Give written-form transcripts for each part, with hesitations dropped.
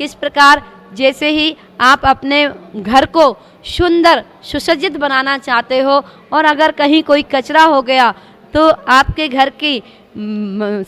किस प्रकार जैसे ही आप अपने घर को सुंदर सुसज्जित बनाना चाहते हो और अगर कहीं कोई कचरा हो गया तो आपके घर की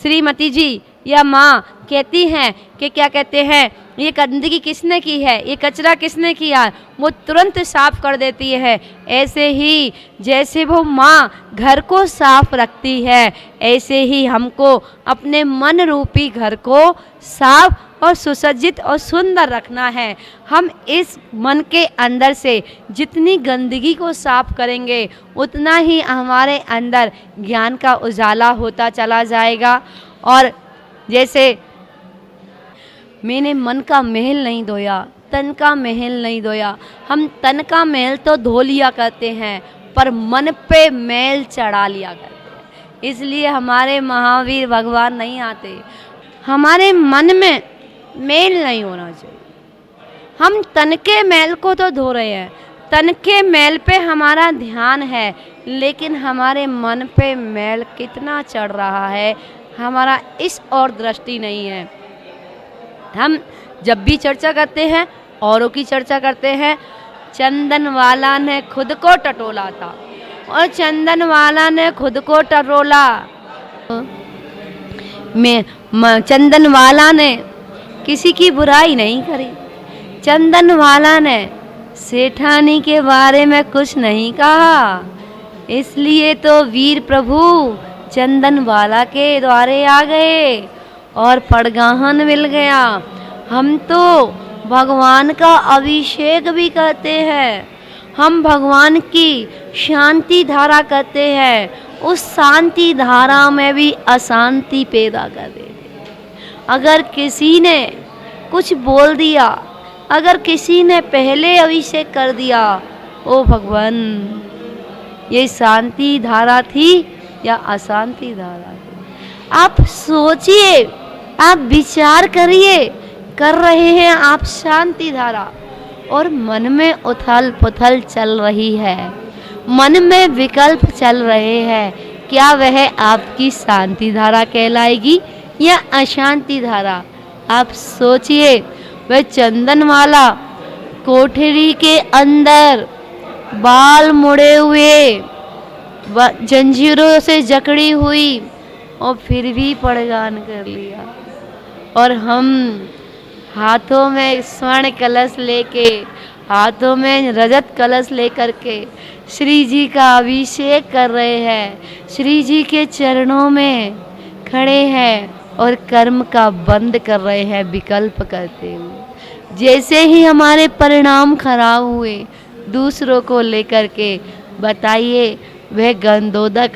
श्रीमती जी या माँ कहती हैं कि क्या कहते हैं, ये गंदगी किसने की है, ये कचरा किसने किया, वो तुरंत साफ कर देती है। ऐसे ही जैसे वो माँ घर को साफ रखती है, ऐसे ही हमको अपने मन रूपी घर को साफ और सुसज्जित और सुंदर रखना है। हम इस मन के अंदर से जितनी गंदगी को साफ करेंगे उतना ही हमारे अंदर ज्ञान का उजाला होता चला जाएगा। और जैसे मैंने मन का महल नहीं धोया, तन का महल नहीं धोया। हम तन का महल तो धो लिया करते हैं पर मन पे मैल चढ़ा लिया करते हैं, इसलिए हमारे महावीर भगवान नहीं आते। हमारे मन में मैल नहीं होना चाहिए। हम तन के मैल को तो धो रहे हैं, तन के मैल पे हमारा ध्यान है, लेकिन हमारे मन पे मैल कितना चढ़ रहा है हमारा इस और दृष्टि नहीं है। हम जब भी चर्चा करते हैं औरों की चर्चा करते हैं। चंदन वाला ने खुद को टटोला था और चंदन वाला ने खुद को टटोला। चंदन वाला ने किसी की बुराई नहीं करी, चंदन वाला ने सेठानी के बारे में कुछ नहीं कहा, इसलिए तो वीर प्रभु चंदन वाला के द्वारे आ गए और पड़गाहन मिल गया। हम तो भगवान का अभिषेक भी करते हैं, हम भगवान की शांति धारा करते हैं, उस शांति धारा में भी अशांति पैदा कर देते। अगर किसी ने कुछ बोल दिया, अगर किसी ने पहले अभिषेक कर दिया, ओ भगवान ये शांति धारा थी या अशांति धारा थी? आप सोचिए, आप विचार करिए, कर रहे हैं आप शांति धारा और मन में उथल पुथल चल रही है, मन में विकल्प चल रहे हैं, क्या वह आपकी शांति धारा कहलाएगी या अशांति धारा? आप सोचिए, वह चंदन वाला कोठरी के अंदर बाल मुड़े हुए, जंजीरों से जकड़ी हुई और फिर भी पड़गान कर लिया, और हम हाथों में स्वर्ण कलश लेके, हाथों में रजत कलश लेकर के श्री जी का अभिषेक कर रहे हैं, श्री जी के चरणों में खड़े हैं और कर्म का बंद कर रहे हैं विकल्प करते हुए। जैसे ही हमारे परिणाम खराब हुए दूसरों को लेकर के, बताइए वह गंधोदक,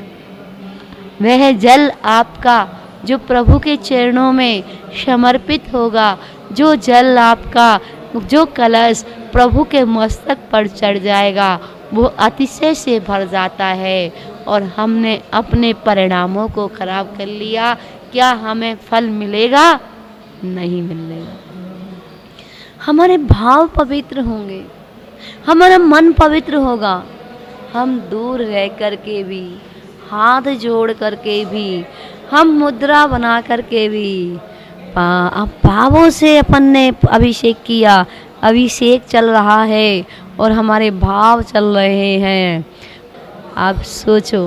वह जल आपका जो प्रभु के चरणों में समर्पित होगा, जो जल आपका, जो कलश प्रभु के मस्तक पर चढ़ जाएगा, वो अतिशय से भर जाता है और हमने अपने परिणामों को खराब कर लिया। क्या हमें फल मिलेगा? नहीं मिलेगा। हमारे भाव पवित्र होंगे, हमारा मन पवित्र होगा, हम दूर रह कर के भी, हाथ जोड़ कर के भी, हम मुद्रा बना कर के भी, भावों से अपन ने अभिषेक किया, अभिषेक चल रहा है और हमारे भाव चल रहे हैं। आप सोचो,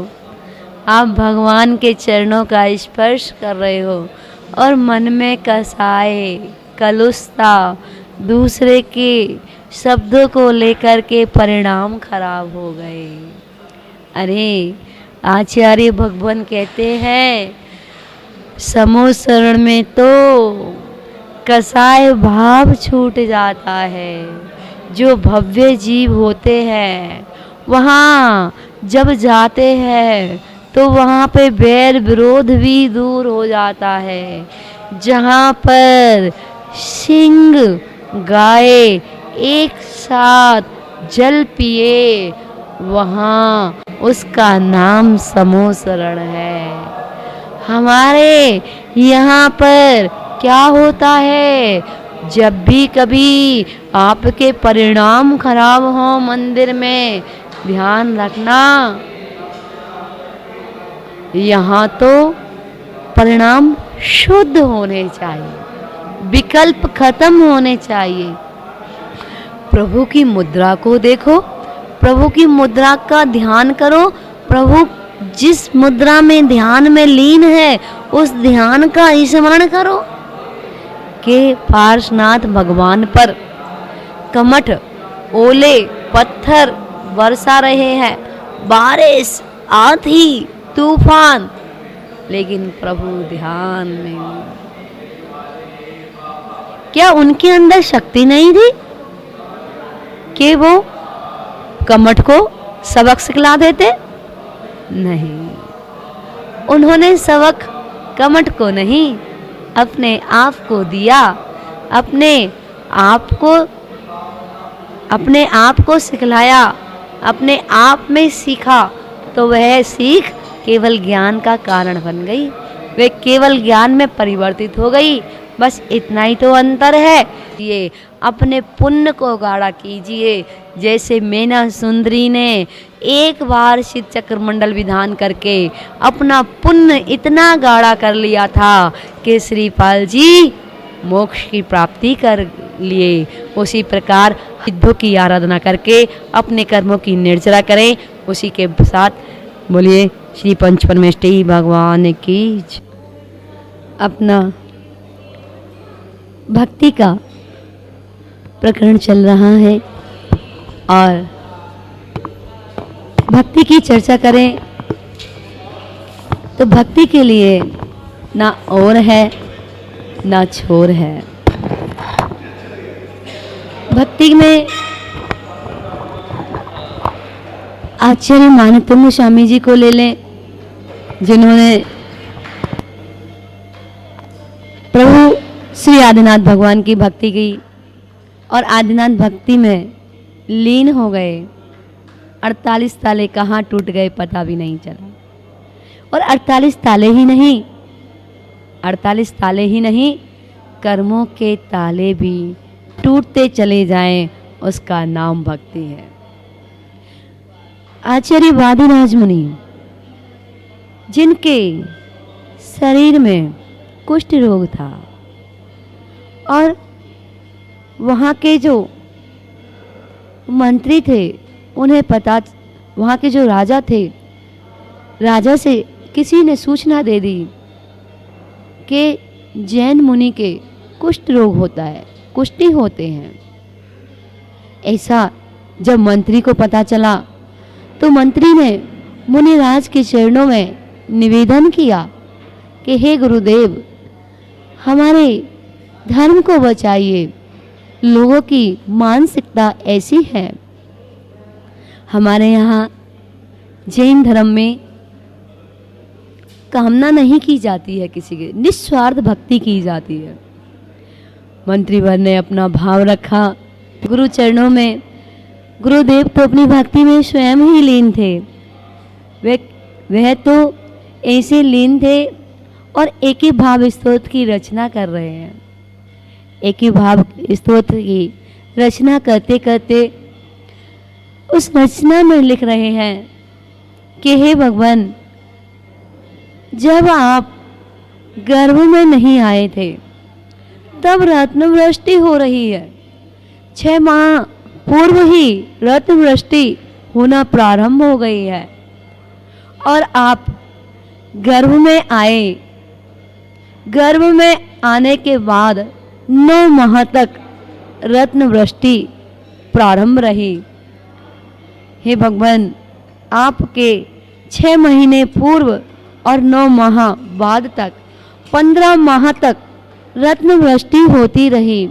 आप भगवान के चरणों का स्पर्श कर रहे हो और मन में कसाए, कलुषता, दूसरे के शब्दों को लेकर के परिणाम खराब हो गए। अरे आचार्य भगवान कहते हैं, समूह शरण में तो कसाय भाव छूट जाता है। जो भव्य जीव होते हैं वहाँ जब जाते हैं तो वहाँ पे बैर विरोध भी दूर हो जाता है। जहाँ पर सिंह गाय एक साथ जल पिए, वहाँ उसका नाम समूह शरण है। हमारे यहाँ पर क्या होता है, जब भी कभी आपके परिणाम खराब हो मंदिर में, ध्यान रखना, यहाँ तो परिणाम शुद्ध होने चाहिए। विकल्प खत्म होने चाहिए। प्रभु की मुद्रा को देखो, प्रभु की मुद्रा का ध्यान करो। प्रभु जिस मुद्रा में ध्यान में लीन है उस ध्यान का स्मरण करो कि पार्श्वनाथ भगवान पर कमठ, ओले, पत्थर बरसा रहे हैं, बारिश, आंधी, तूफान, लेकिन प्रभु ध्यान में। क्या उनके अंदर शक्ति नहीं थी कि वो कमठ को सबक सिखला देते? नहीं, उन्होंने सबक कमठ को नहीं, अपने आप को दिया, अपने आप को सिखलाया, अपने आप में सीखा, तो वह सीख केवल ज्ञान का कारण बन गई, वे केवल ज्ञान में परिवर्तित हो गई। बस इतना ही तो अंतर है। ये अपने पुण्य को गाढ़ा कीजिए, जैसे मैना सुंदरी ने एक बार शीत चक्र मंडल विधान करके अपना पुण्य इतना गाढ़ा कर लिया था कि श्रीपाल जी मोक्ष की प्राप्ति कर लिए। उसी प्रकार सिद्धों की आराधना करके अपने कर्मों की निर्जरा करें। उसी के साथ बोलिए श्री पंच परमेष्ठी भगवान की। अपना भक्ति का प्रकरण चल रहा है और भक्ति की चर्चा करें तो भक्ति के लिए ना और है ना छोर है। भक्ति में आचार्य मानतुंग स्वामी जी को ले लें, जिन्होंने प्रभु श्री आदिनाथ भगवान की भक्ति की और आदिनाथ भक्ति में लीन हो गए। 48 ताले कहाँ टूट गए पता भी नहीं चला। और 48 ताले ही नहीं, कर्मों के ताले भी टूटते चले जाएं, उसका नाम भक्ति है। आचार्य वादिराज मुनि, जिनके शरीर में कुष्ठ रोग था और वहाँ के जो मंत्री थे उन्हें पता, वहाँ के जो राजा थे, राजा से किसी ने सूचना दे दी कि जैन मुनि के कुष्ठ रोग होता है, कुष्ठी होते हैं। ऐसा जब मंत्री को पता चला तो मंत्री ने मुनिराज के चरणों में निवेदन किया कि हे गुरुदेव, हमारे धर्म को बचाइए। लोगों की मानसिकता ऐसी है, हमारे यहाँ जैन धर्म में कामना नहीं की जाती है, किसी के निस्वार्थ भक्ति की जाती है। मंत्रीवर ने अपना भाव रखा गुरु चरणों में। गुरुदेव तो अपनी भक्ति में स्वयं ही लीन थे, वह तो ऐसे लीन थे और एक ही भाव स्तोत्र की रचना कर रहे हैं। एक ही भाव स्तोत्र की रचना करते करते उस रचना में लिख रहे हैं कि हे भगवान, जब आप गर्भ में नहीं आए थे तब रत्नवृष्टि हो रही है। 6 माह पूर्व ही रत्नवृष्टि होना प्रारंभ हो गई है और आप गर्भ में आए। गर्भ में आने के बाद 9 माह तक रत्नवृष्टि प्रारंभ रही। हे भगवान, आपके 6 महीने पूर्व और 9 माह बाद तक 15 माह तक रत्नवृष्टि होती रही।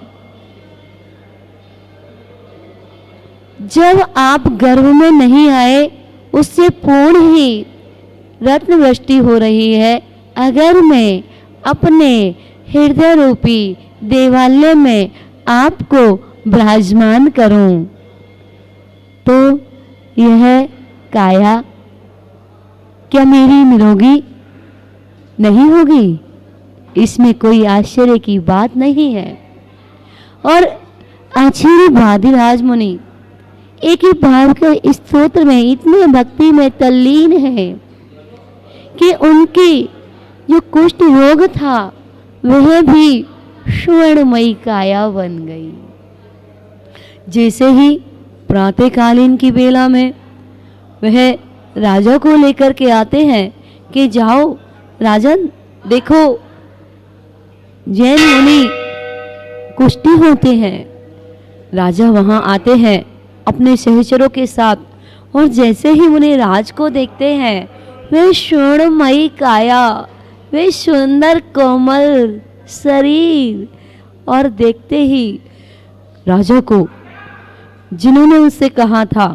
जब आप गर्भ में नहीं आए उससे पूर्ण ही रत्नवृष्टि हो रही है। अगर मैं अपने हृदय रूपी देवालय में आपको विराजमान करूं तो यह काया क्या मेरी निरोगी नहीं होगी? इसमें कोई आश्चर्य की बात नहीं है। और आचार्य वादिराज मुनि एक ही भाव के स्तोत्र में इतने भक्ति में तल्लीन है कि उनकी जो कुष्ठ रोग था वह भी स्वर्णमयी काया बन गई। जैसे ही प्रातःकालीन की बेला में वह राजा को लेकर के आते हैं कि जाओ राजन, देखो जैन मुनि कुश्ती होते हैं। राजा वहां आते हैं अपने सहचरों के साथ, और जैसे ही उन्हें राज को देखते हैं, वे स्वर्णमयी काया, वे सुंदर कोमल शरीर, और देखते ही राजा को जिन्होंने उससे कहा था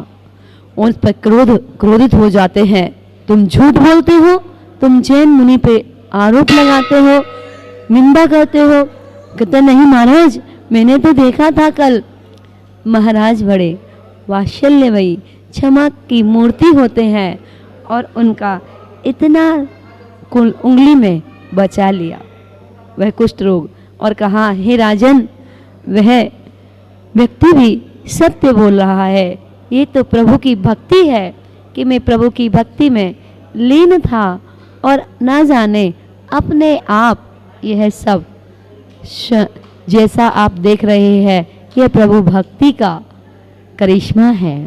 उन पर क्रोधित हो जाते हैं। तुम झूठ बोलते हो, तुम जैन मुनि पे आरोप लगाते हो, निंदा करते हो। कहते नहीं महाराज, मैंने तो देखा था कल। महाराज बड़े वात्सल्यमयी क्षमा की मूर्ति होते हैं, और उनका इतना उंगली में बचा लिया वह कुष्ठ रोग, और कहा हे राजन, वह व्यक्ति भी सत्य बोल रहा है। ये तो प्रभु की भक्ति है कि मैं प्रभु की भक्ति में लीन था, और ना जाने अपने आप यह सब जैसा आप देख रहे हैं, यह प्रभु भक्ति का करिश्मा है।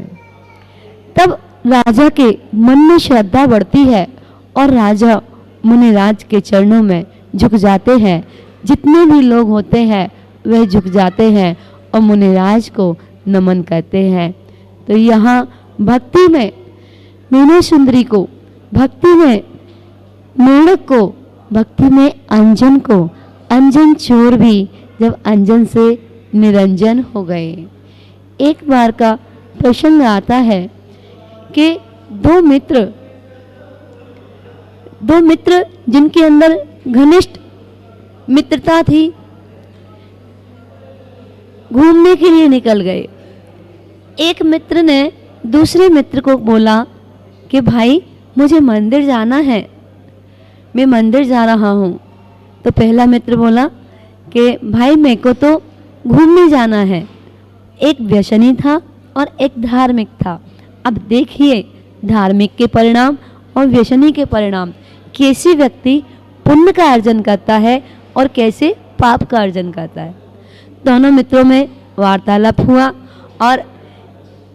तब राजा के मन में श्रद्धा बढ़ती है, और राजा मुनिराज के चरणों में झुक जाते हैं। जितने भी लोग होते हैं वह झुक जाते हैं और मुनिराज को नमन करते हैं। तो यहाँ भक्ति में मीना सुंदरी को, भक्ति में मेढक को, भक्ति में अंजन को, अंजन चोर भी जब अंजन से निरंजन हो गए। एक बार का प्रसंग आता है कि दो मित्र जिनके अंदर घनिष्ठ मित्रता थी, घूमने के लिए निकल गए। एक मित्र ने दूसरे मित्र को बोला कि भाई मुझे मंदिर जाना है, मैं मंदिर जा रहा हूँ। तो पहला मित्र बोला कि भाई मेरे को तो घूमने जाना है। एक व्यसनी था और एक धार्मिक था। अब देखिए धार्मिक के परिणाम और व्यसनी के परिणाम, कैसे व्यक्ति पुण्य का अर्जन करता है और कैसे पाप का अर्जन करता है। दोनों मित्रों में वार्तालाप हुआ और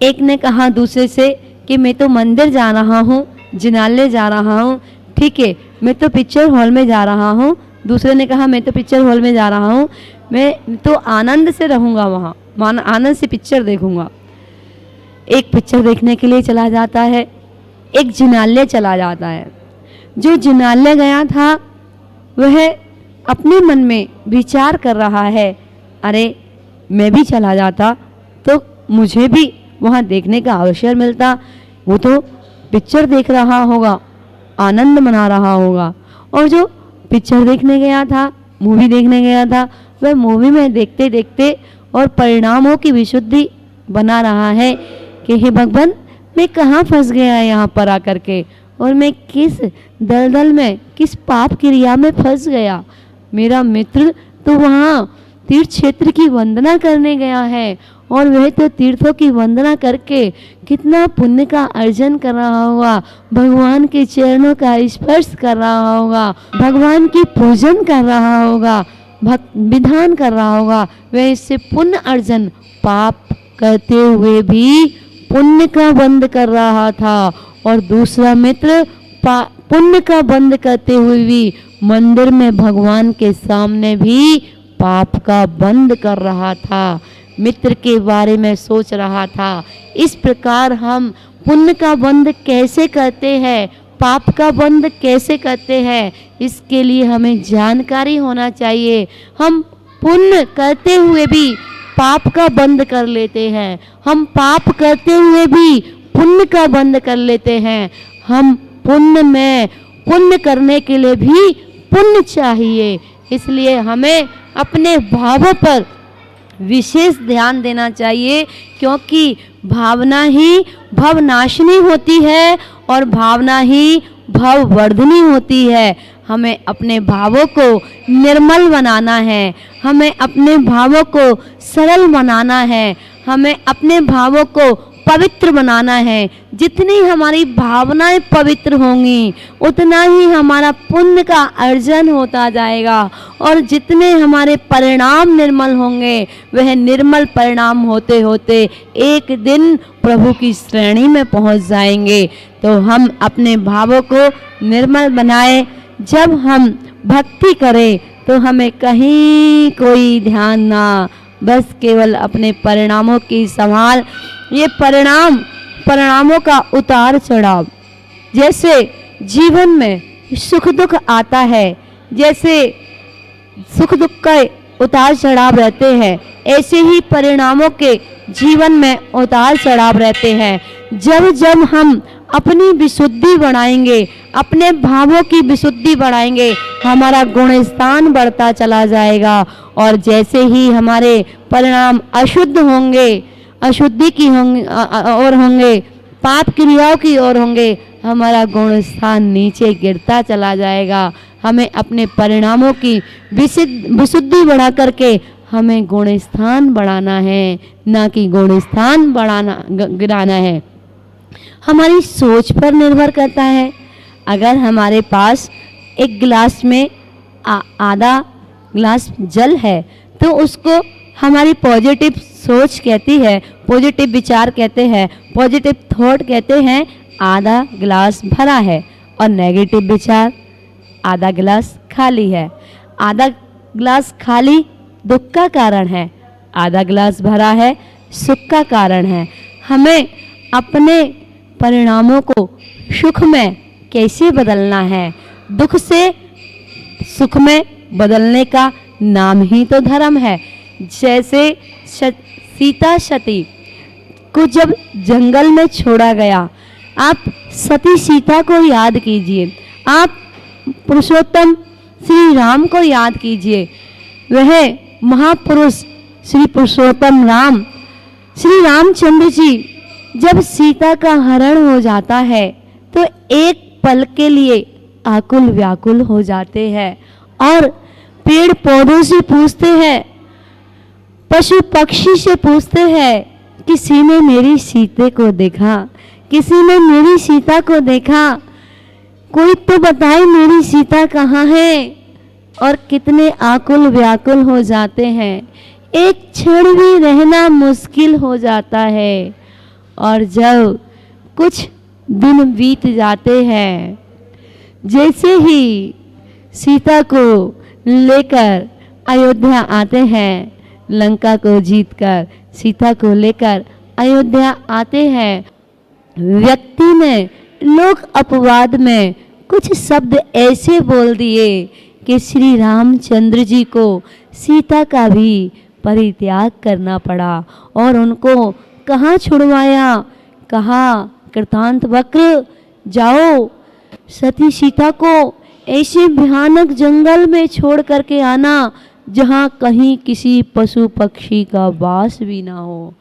एक ने कहा दूसरे से कि मैं तो मंदिर जा रहा हूँ, जिनालय जा रहा हूँ। ठीक है, मैं तो पिक्चर हॉल में जा रहा हूँ। दूसरे ने कहा मैं तो पिक्चर हॉल में जा रहा हूँ, मैं तो आनंद से रहूँगा वहाँ, आनंद से पिक्चर देखूँगा। एक पिक्चर देखने के लिए चला जाता है, एक जिनालय चला जाता है। जो जिनालय गया था वह अपने मन में विचार कर रहा है, अरे मैं भी चला जाता तो मुझे भी वहाँ देखने का अवसर मिलता। वो तो पिक्चर देख रहा होगा, आनंद मना रहा होगा, और जो पिक्चर देखने गया था, मूवी देखने गया था, वह मूवी में देखते देखते और परिणामों की विशुद्धि बना रहा है कि हे भगवान, मैं कहाँ फंस गया यहाँ पर आकर के, और मैं किस दलदल में, किस पाप क्रिया में फंस गया। मेरा मित्र तो वहाँ तीर्थ क्षेत्र की वंदना करने गया है, और वह तो तीर्थों की वंदना करके कितना पुण्य का अर्जन कर रहा होगा, भगवान के चरणों का स्पर्श कर रहा होगा, भगवान की पूजन कर रहा होगा, भक्त विधान कर रहा होगा। वह इससे पुण्य अर्जन, पाप करते हुए भी पुण्य का बंद कर रहा था, और दूसरा मित्र पुण्य का बंद करते हुए भी मंदिर में भगवान के सामने भी पाप का बंद कर रहा था, मित्र के बारे में सोच रहा था। इस प्रकार हम पुण्य का बंद कैसे करते हैं, पाप का बंद कैसे करते हैं, इसके लिए हमें जानकारी होना चाहिए। हम पुण्य करते हुए भी पाप का बंद कर लेते हैं, हम पाप करते हुए भी पुण्य का बंद कर लेते हैं। हम पुण्य में पुण्य करने के लिए भी पुण्य चाहिए, इसलिए हमें अपने भावों पर विशेष ध्यान देना चाहिए, क्योंकि भावना ही भवनाशिनी होती है और भावना ही भववर्धिनी होती है। हमें अपने भावों को निर्मल बनाना है, हमें अपने भावों को सरल बनाना है, हमें अपने भावों को पवित्र बनाना है। जितनी हमारी भावनाएं पवित्र होंगी उतना ही हमारा पुण्य का अर्जन होता जाएगा, और जितने हमारे परिणाम निर्मल होंगे वह निर्मल परिणाम होते होते एक दिन प्रभु की श्रेणी में पहुंच जाएंगे। तो हम अपने भावों को निर्मल बनाए। जब हम भक्ति करें तो हमें कहीं कोई ध्यान ना, बस केवल अपने परिणामों की संभाल। ये परिणामों का उतार चढ़ाव, जैसे जीवन में सुख दुख आता है, जैसे सुख दुख का उतार चढ़ाव रहते हैं, ऐसे ही परिणामों के जीवन में उतार चढ़ाव रहते हैं। जब जब हम अपनी विशुद्धि बढ़ाएंगे, अपने भावों की विशुद्धि बढ़ाएंगे, हमारा गुण स्थान बढ़ता चला जाएगा। और जैसे ही हमारे परिणाम अशुद्ध होंगे, अशुद्धि की ओर होंगे, पाप क्रियाओं की ओर होंगे, हमारा गुण स्थान नीचे गिरता चला जाएगा। हमें अपने परिणामों की विशुद्धि बढ़ा करके हमें गुण स्थान बढ़ाना है, ना कि गुण स्थान गिराना है। हमारी सोच पर निर्भर करता है। अगर हमारे पास एक गिलास में आधा गिलास जल है तो उसको हमारी पॉजिटिव सोच कहती है, पॉजिटिव विचार कहते हैं, पॉजिटिव थॉट कहते हैं आधा गिलास भरा है, और नेगेटिव विचार आधा गिलास खाली है। आधा गिलास खाली दुख का कारण है, आधा गिलास भरा है सुख का कारण है। हमें अपने परिणामों को सुख में कैसे बदलना है, दुख से सुख में बदलने का नाम ही तो धर्म है। जैसे सीता सती को जब जंगल में छोड़ा गया, आप सती सीता को याद कीजिए, आप पुरुषोत्तम श्री राम को याद कीजिए। वह महापुरुष श्री पुरुषोत्तम राम, श्री रामचंद्र जी जब सीता का हरण हो जाता है तो एक पल के लिए आकुल व्याकुल हो जाते हैं, और पेड़ पौधों से पूछते हैं, पशु पक्षी से पूछते हैं, किसी ने मेरी सीता को देखा, किसी ने मेरी सीता को देखा, कोई तो बताए मेरी सीता कहाँ है। और कितने आकुल व्याकुल हो जाते हैं, एक क्षण भी रहना मुश्किल हो जाता है। और जब कुछ दिन बीत जाते हैं, जैसे ही सीता को लेकर अयोध्या आते हैं, लंका को जीतकर सीता को लेकर अयोध्या आते हैं, व्यक्ति ने लोक अपवाद में कुछ शब्द ऐसे बोल दिए कि श्री रामचंद्र जी को सीता का भी परित्याग करना पड़ा, और उनको कहाँ छुड़वाया, कहा कृतांत वक्र जाओ सती सीता को ऐसे भयानक जंगल में छोड़ करके आना जहाँ कहीं किसी पशु पक्षी का वास भी ना हो।